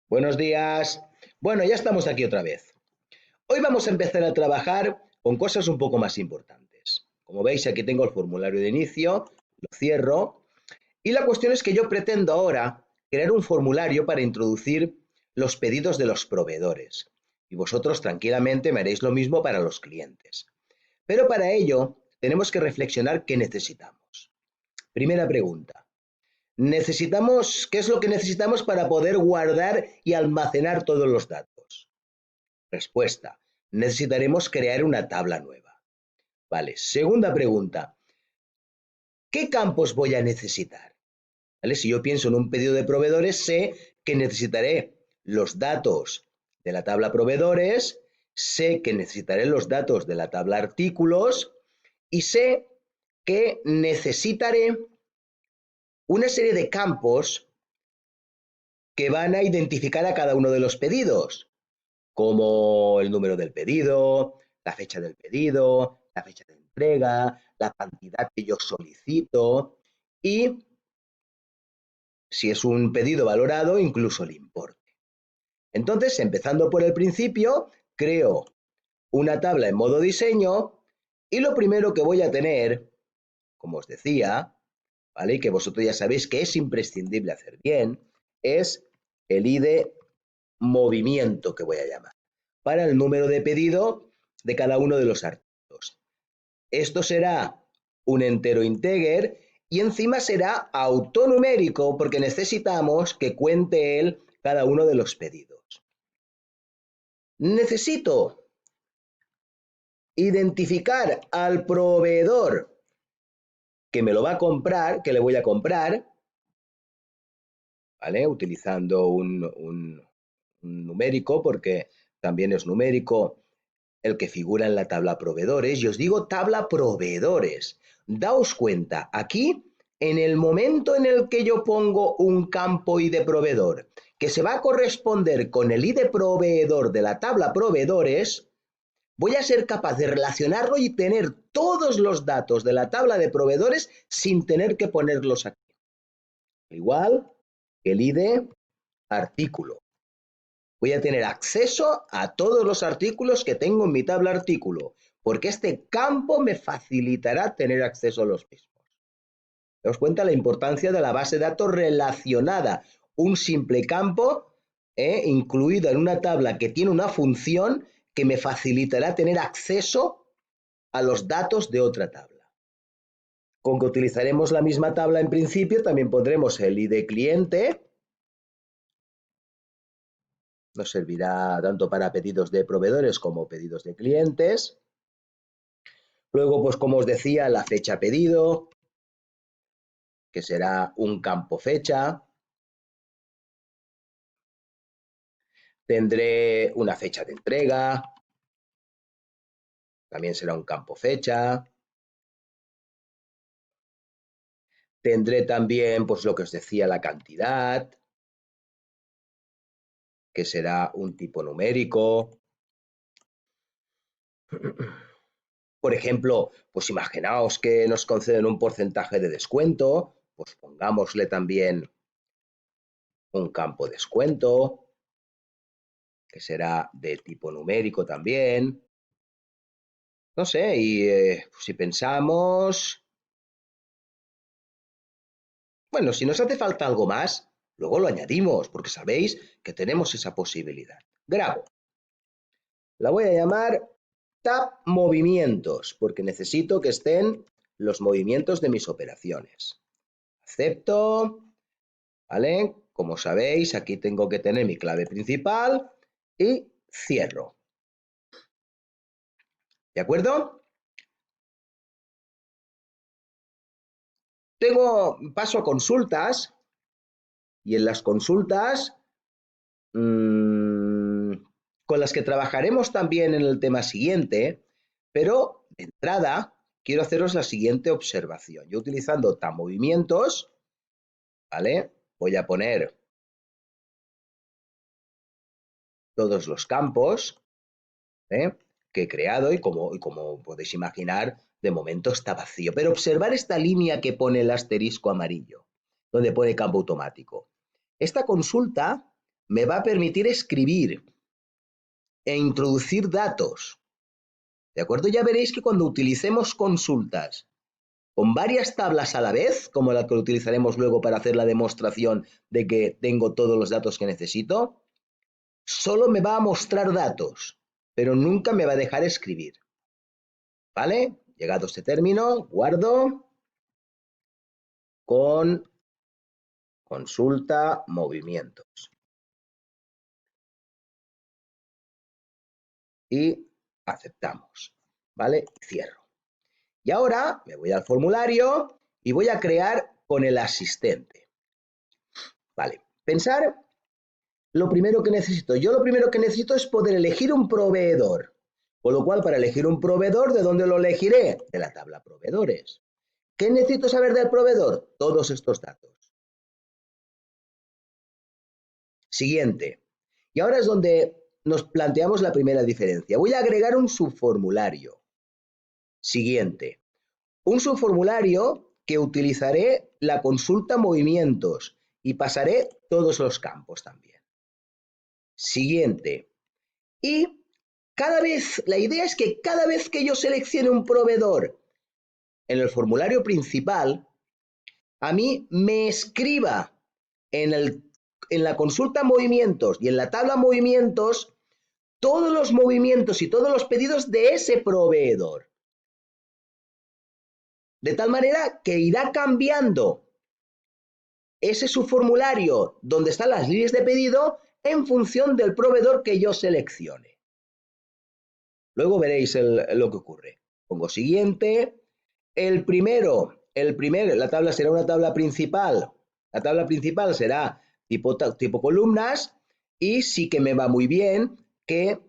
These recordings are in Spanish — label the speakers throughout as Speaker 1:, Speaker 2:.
Speaker 1: Buenos días. Bueno, ya estamos aquí otra vez. Hoy vamos a empezar a trabajar con cosas un poco más importantes. Como veis, aquí tengo el formulario de inicio, lo cierro y la cuestión es que yo pretendo ahora crear un formulario para introducir los pedidos de los proveedores y vosotros tranquilamente me haréis lo mismo para los clientes. Pero para ello tenemos que reflexionar qué necesitamos. Primera pregunta. ¿Qué es lo que necesitamos para poder guardar y almacenar todos los datos? Respuesta. Necesitaremos crear una tabla nueva. Vale. Segunda pregunta. ¿Qué campos voy a necesitar? ¿Vale? Si yo pienso en un pedido de proveedores, sé que necesitaré los datos de la tabla proveedores, sé que necesitaré los datos de la tabla artículos y sé que necesitaré una serie de campos que van a identificar a cada uno de los pedidos, como el número del pedido, la fecha del pedido, la fecha de entrega, la cantidad que yo solicito y, si es un pedido valorado, incluso el importe. Entonces, empezando por el principio, creo una tabla en modo diseño y lo primero que voy a tener, como os decía, ¿vale? Y que vosotros ya sabéis que es imprescindible hacer bien, es el ID movimiento que voy a llamar, para el número de pedido de cada uno de los artículos. Esto será un entero integer y encima será autonumérico porque necesitamos que cuente él cada uno de los pedidos. Necesito identificar al proveedor que me lo va a comprar, que le voy a comprar, ¿vale? Utilizando un numérico porque también es numérico el que figura en la tabla proveedores, y os digo tabla proveedores. Daos cuenta, aquí, en el momento en el que yo pongo un campo ID proveedor, que se va a corresponder con el ID proveedor de la tabla proveedores, voy a ser capaz de relacionarlo y tener todos los datos de la tabla de proveedores sin tener que ponerlos aquí. Igual que el ID artículo. Voy a tener acceso a todos los artículos que tengo en mi tabla artículo, porque este campo me facilitará tener acceso a los mismos. ¿Os cuenta la importancia de la base de datos relacionada? Un simple campo incluido en una tabla que tiene una función que me facilitará tener acceso a los datos de otra tabla. Con que utilizaremos la misma tabla en principio, también pondremos el ID cliente. Nos servirá tanto para pedidos de proveedores como pedidos de clientes. Luego, pues como os decía, la fecha pedido, que será un campo fecha. Tendré una fecha de entrega, también será un campo fecha. Tendré también, pues lo que os decía, la cantidad, que será un tipo numérico. Por ejemplo, pues imaginaos que nos conceden un porcentaje de descuento, pues pongámosle también un campo descuento, que será de tipo numérico también. No sé, y si pensamos, bueno, si nos hace falta algo más, luego lo añadimos, porque sabéis que tenemos esa posibilidad. Grabo. La voy a llamar tab movimientos, porque necesito que estén los movimientos de mis operaciones. Acepto, ¿vale? Como sabéis, aquí tengo que tener mi clave principal y cierro. ¿De acuerdo? Paso a consultas y en las consultas con las que trabajaremos también en el tema siguiente, pero de entrada quiero haceros la siguiente observación. Yo utilizando movimientos, ¿vale? Voy a poner todos los campos que he creado y como podéis imaginar, de momento está vacío. Pero observar esta línea que pone el asterisco amarillo, donde pone campo automático. Esta consulta me va a permitir escribir e introducir datos. ¿De acuerdo? Ya veréis que cuando utilicemos consultas con varias tablas a la vez, como la que utilizaremos luego para hacer la demostración de que tengo todos los datos que necesito, solo me va a mostrar datos, pero nunca me va a dejar escribir. ¿Vale? Llegado este término, guardo con consulta movimientos. Y aceptamos. ¿Vale? Cierro. Y ahora me voy al formulario y voy a crear con el asistente. Vale. Pensar lo primero que necesito. Yo lo primero que necesito es poder elegir un proveedor. Con lo cual, para elegir un proveedor, ¿de dónde lo elegiré? De la tabla proveedores. ¿Qué necesito saber del proveedor? Todos estos datos. Siguiente. Y ahora es donde nos planteamos la primera diferencia. Voy a agregar un subformulario. Siguiente. Un subformulario que utilizaré la consulta movimientos y pasaré todos los campos también. Siguiente. Y la idea es que cada vez que yo seleccione un proveedor en el formulario principal, a mí me escriba en la consulta movimientos y en la tabla movimientos todos los movimientos y todos los pedidos de ese proveedor. De tal manera que irá cambiando ese subformulario donde están las líneas de pedido en función del proveedor que yo seleccione. Luego veréis lo que ocurre. Pongo siguiente. La tabla será una tabla principal. La tabla principal será tipo columnas y sí que me va muy bien que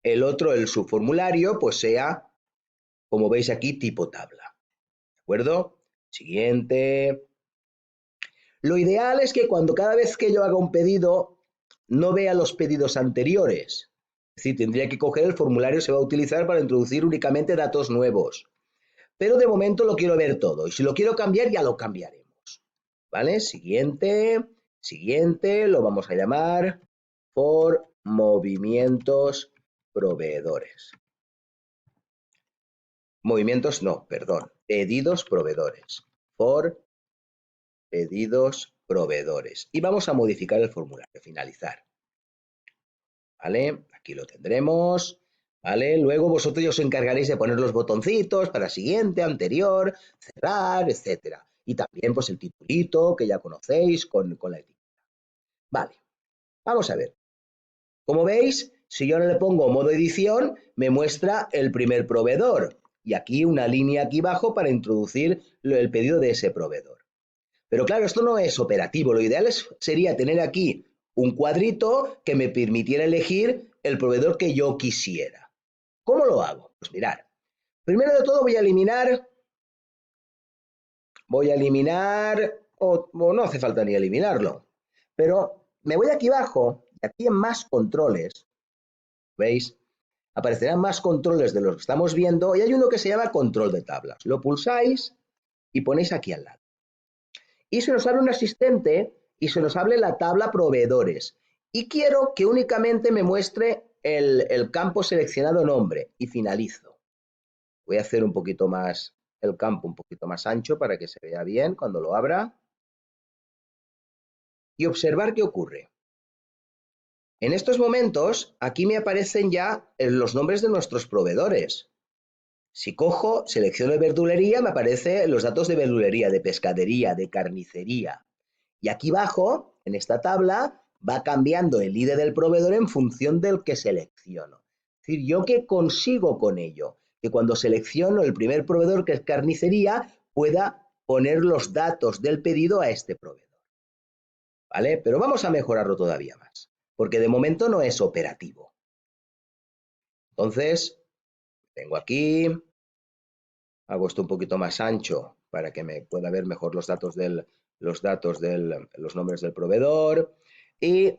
Speaker 1: el subformulario, pues sea, como veis aquí, tipo tabla. ¿De acuerdo? Siguiente. Lo ideal es que cada vez que yo haga un pedido, no vea los pedidos anteriores. Es decir, tendría que coger el formulario, se va a utilizar para introducir únicamente datos nuevos. Pero de momento lo quiero ver todo. Y si lo quiero cambiar, ya lo cambiaremos. ¿Vale? Siguiente. Siguiente. Lo vamos a llamar por movimientos proveedores. Movimientos, no, perdón. Pedidos proveedores. Por pedidos proveedores. Y vamos a modificar el formulario. Finalizar. ¿Vale? Aquí lo tendremos. ¿Vale? Luego vosotros ya os encargaréis de poner los botoncitos para siguiente, anterior, cerrar, etcétera. Y también pues el titulito que ya conocéis con la etiqueta. Vale, vamos a ver. Como veis, si yo no le pongo modo edición, me muestra el primer proveedor. Y aquí una línea aquí abajo para introducir el pedido de ese proveedor. Pero claro, esto no es operativo. Lo ideal sería tener aquí un cuadrito que me permitiera elegir el proveedor que yo quisiera. ¿Cómo lo hago? Pues mirad, primero de todo voy a eliminar, o no hace falta ni eliminarlo, pero me voy aquí abajo, y aquí en más controles, ¿veis? Aparecerán más controles de los que estamos viendo y hay uno que se llama control de tablas. Lo pulsáis y ponéis aquí al lado. Y se nos abre un asistente y se nos abre la tabla proveedores. Y quiero que únicamente me muestre el campo seleccionado nombre y finalizo. Voy a hacer un poquito más el campo un poquito más ancho para que se vea bien cuando lo abra. Y observar qué ocurre. En estos momentos, aquí me aparecen ya los nombres de nuestros proveedores. Si cojo, selecciono verdulería, me aparecen los datos de verdulería, de pescadería, de carnicería. Y aquí abajo, en esta tabla, va cambiando el ID del proveedor en función del que selecciono. Es decir, ¿yo qué consigo con ello? Que cuando selecciono el primer proveedor, que es carnicería, pueda poner los datos del pedido a este proveedor. ¿Vale? Pero vamos a mejorarlo todavía más, porque de momento no es operativo. Entonces, tengo aquí, hago esto un poquito más ancho para que me pueda ver mejor los nombres del proveedor. Y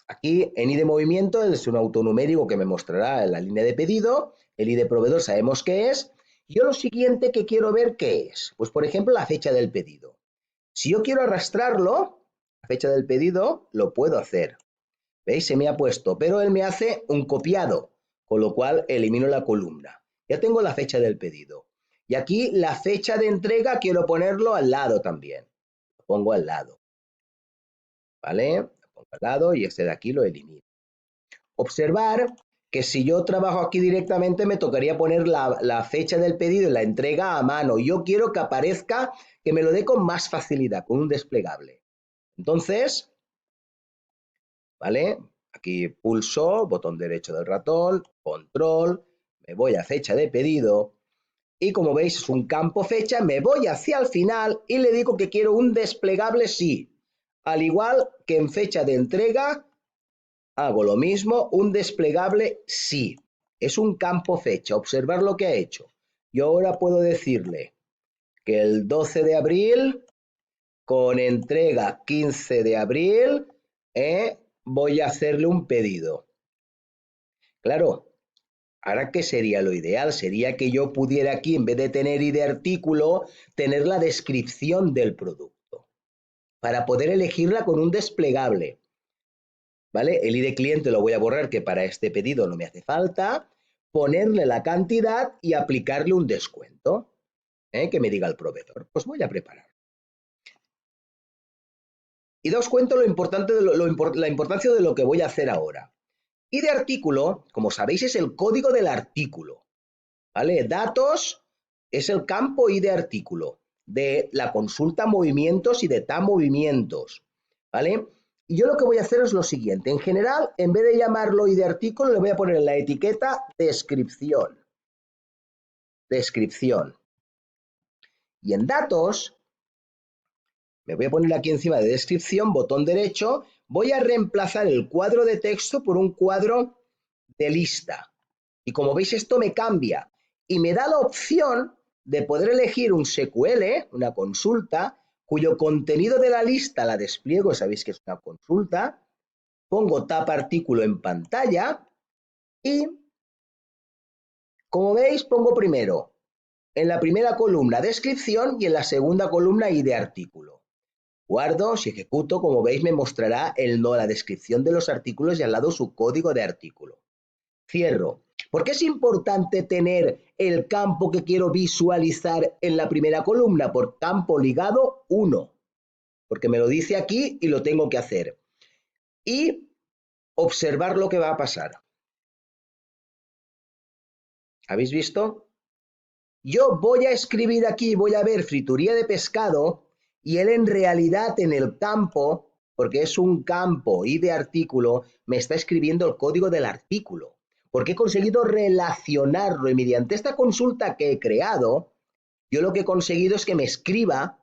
Speaker 1: aquí en ID movimiento es un autonumérico que me mostrará la línea de pedido. El ID proveedor sabemos qué es. Yo lo siguiente que quiero ver qué es. Pues por ejemplo la fecha del pedido. Si yo quiero arrastrarlo, la fecha del pedido, lo puedo hacer. ¿Veis? Se me ha puesto, pero él me hace un copiado, con lo cual elimino la columna. Ya tengo la fecha del pedido. Y aquí la fecha de entrega quiero ponerlo al lado también. Lo pongo al lado. ¿Vale? Lo pongo al lado y este de aquí lo elimino. Observar que si yo trabajo aquí directamente me tocaría poner la fecha del pedido y la entrega a mano. Yo quiero que aparezca, que me lo dé con más facilidad, con un desplegable. Entonces, ¿vale? Aquí pulso, botón derecho del ratón, control, me voy a fecha de pedido y como veis es un campo fecha, me voy hacia el final y le digo que quiero un desplegable sí. Al igual que en fecha de entrega, hago lo mismo, un desplegable sí. Es un campo fecha, observar lo que ha hecho. Yo ahora puedo decirle que el 12 de abril, con entrega 15 de abril, voy a hacerle un pedido. Claro, ahora ¿qué sería lo ideal? Sería que yo pudiera aquí, en vez de tener ID de artículo, tener la descripción del producto para poder elegirla con un desplegable. ¿Vale? El ID cliente lo voy a borrar, que para este pedido no me hace falta. Ponerle la cantidad y aplicarle un descuento, que me diga el proveedor. Pues voy a preparar. Y daos cuenta la importancia de lo que voy a hacer ahora. Y de artículo, como sabéis, es el código del artículo. ¿Vale? Datos es el campo ID de artículo de la consulta movimientos y de tab movimientos. ¿Vale? Y yo lo que voy a hacer es lo siguiente. En general, en vez de llamarlo ID de artículo, le voy a poner en la etiqueta descripción. Descripción. Y en datos, me voy a poner aquí encima de descripción, botón derecho, voy a reemplazar el cuadro de texto por un cuadro de lista. Y como veis, esto me cambia y me da la opción de poder elegir un SQL, una consulta, cuyo contenido de la lista la despliego, sabéis que es una consulta, pongo tab artículo en pantalla y, como veis, pongo primero en la primera columna descripción y en la segunda columna ID de artículo. Guardo, si ejecuto, como veis, me mostrará la descripción de los artículos y al lado su código de artículo. Cierro. ¿Por qué es importante tener el campo que quiero visualizar en la primera columna? Por campo ligado 1, porque me lo dice aquí y lo tengo que hacer. Y observar lo que va a pasar. ¿Habéis visto? Yo voy a escribir aquí, voy a ver frituría de pescado y él en realidad en el campo, porque es un campo y de artículo, me está escribiendo el código del artículo. Porque he conseguido relacionarlo y mediante esta consulta que he creado, yo lo que he conseguido es que me escriba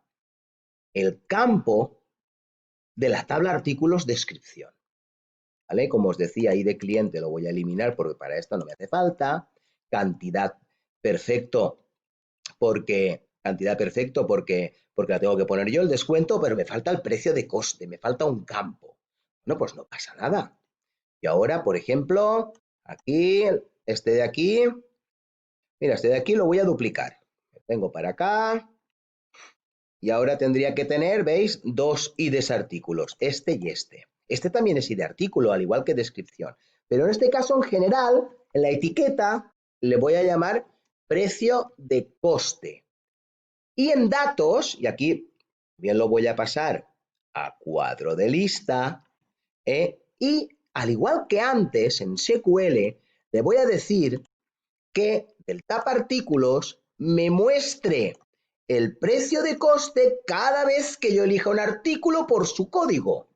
Speaker 1: el campo de la tabla artículos descripción. ¿Vale? Como os decía, ID de cliente lo voy a eliminar porque para esto no me hace falta. Cantidad perfecto porque la tengo que poner yo el descuento, pero me falta el precio de coste, me falta un campo. Bueno, pues no pasa nada. Y ahora, por ejemplo, aquí, este de aquí, mira, este de aquí lo voy a duplicar. Vengo para acá y ahora tendría que tener, ¿veis? Dos IDs artículos, este y este. Este también es ID artículo, al igual que descripción. Pero en este caso, en general, en la etiqueta le voy a llamar precio de coste. Y en datos, y aquí bien lo voy a pasar a cuadro de lista, y al igual que antes en SQL, le voy a decir que del tab artículos me muestre el precio de coste cada vez que yo elija un artículo por su código.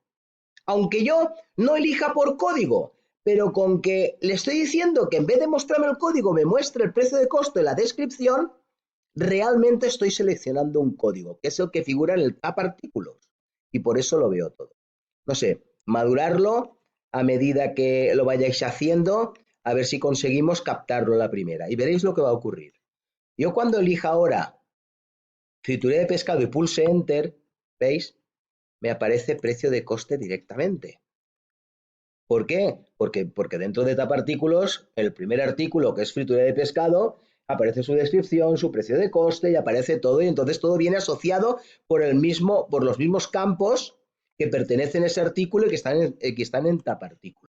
Speaker 1: Aunque yo no elija por código, pero con que le estoy diciendo que en vez de mostrarme el código me muestre el precio de coste en la descripción, realmente estoy seleccionando un código, que es el que figura en el tab artículos, y por eso lo veo todo. No sé, madurarlo a medida que lo vayáis haciendo, a ver si conseguimos captarlo a la primera, y veréis lo que va a ocurrir. Yo cuando elija ahora frituría de pescado y pulse Enter, ¿veis? Me aparece precio de coste directamente. ¿Por qué? Porque dentro de tab artículos, el primer artículo, que es frituría de pescado, aparece su descripción, su precio de coste y aparece todo, y entonces todo viene asociado por los mismos campos que pertenecen a ese artículo y que están en tapartículo.